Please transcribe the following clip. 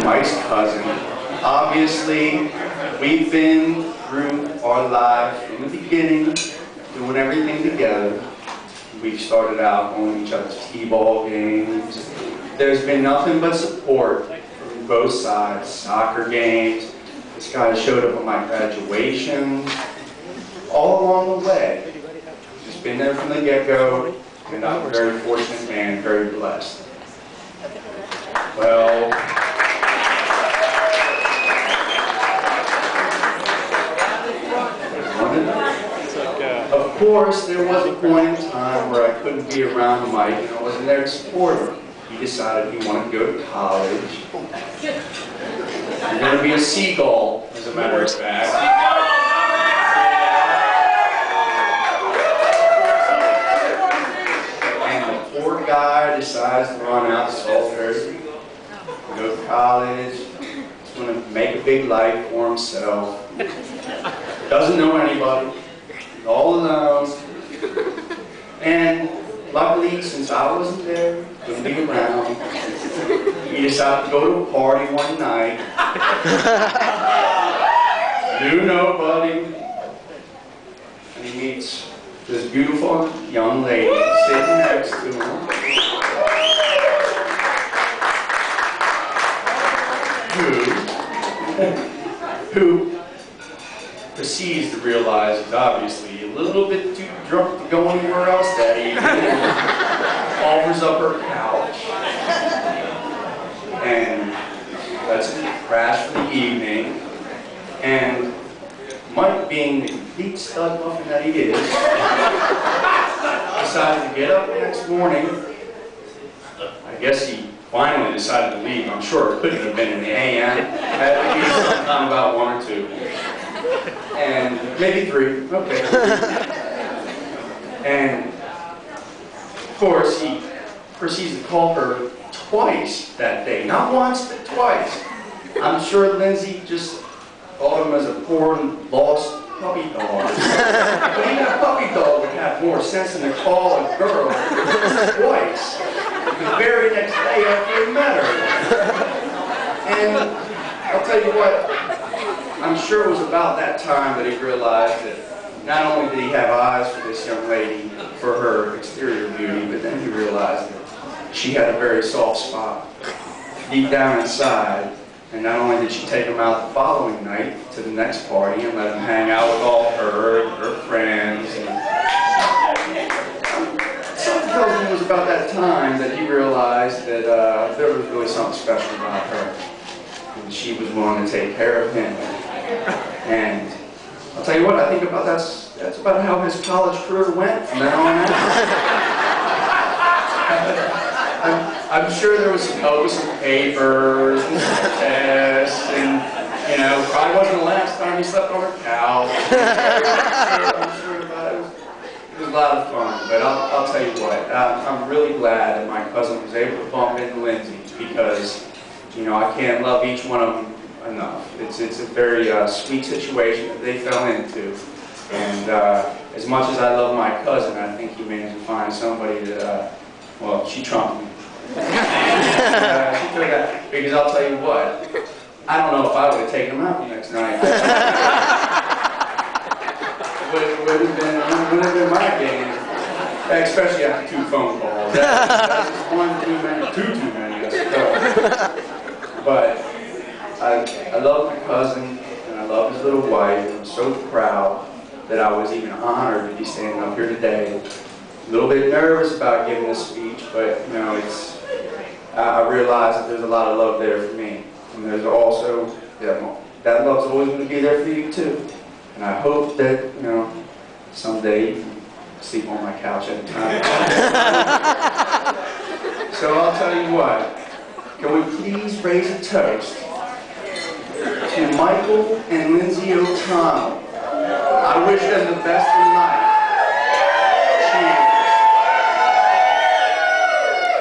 Mike's cousin. Obviously, we've been through our lives from the beginning, doing everything together. We've started out on each other's t-ball games. There's been nothing but support from both sides. Soccer games. This guy showed up at my graduation. All along the way. Just been there from the get-go, and I'm a very fortunate man, very blessed. Well, of course, there was a point in time where I couldn't be around Mike and I wasn't there to support him. He decided he wanted to go to college. He's going to be a seagull, as a matter of fact. Guy decides to run out to Salisbury, go to college, he's going to make a big life for himself, doesn't know anybody, he's all alone, and luckily, since I wasn't there, couldn't be around, he decided to go to a party one night, knew nobody, and he meets this beautiful young lady sitting next to him, who proceeds to realize he's obviously a little bit too drunk to go anywhere else that evening, offers up her couch, and lets it crash for the evening, and Mike, being the complete stud muffin that he is, decided to get up the next morning. I guess he finally decided to leave. I'm sure it couldn't have been in the AM. It had to be sometime about 1 or 2. And maybe 3. Okay. And, of course, he proceeds to call her twice that day. Not once, but twice. I'm sure Lindsay just thought of him as a poor, lost puppy dog. But even a puppy dog would have more sense than to call a girl twice. The very next day after he met her. And I'll tell you what, I'm sure it was about that time that he realized that not only did he have eyes for this young lady, for her exterior beauty, but then he realized that she had a very soft spot deep down inside. And not only did she take him out the following night to the next party and let him hang out with all her friends. Something tells me it was about that time that he realized that there was really something special about her. And she was willing to take care of him. And I'll tell you what, I think about that's about how his college career went from then on out. I'm sure there was some papers and some tests, and you know, probably wasn't the last time he slept on her couch. I'm sure about it. It was a lot of fun, but I'll tell you what, I'm really glad that my cousin was able to bump into Lindsay because, you know, I can't love each one of them enough. It's a very sweet situation that they fell into, and as much as I love my cousin, I think he managed to find somebody that, well, she trumped me. She took that, because I'll tell you what, I don't know if I would have taken him out the next night. Would have been my game, especially after 2 phone calls. That's one too many, too many, I suppose. But I love my cousin, and I love his little wife, and I'm so proud that I was even honored to be standing up here today. A little bit nervous about giving this speech, but you know, I realize that there's a lot of love there for me, and there's also that love's always going to be there for you too. And I hope that, you know, someday you can sleep on my couch at a time. So I'll tell you what, can we please raise a toast to Michael and Lindsay O'Connell. I wish them the best in life.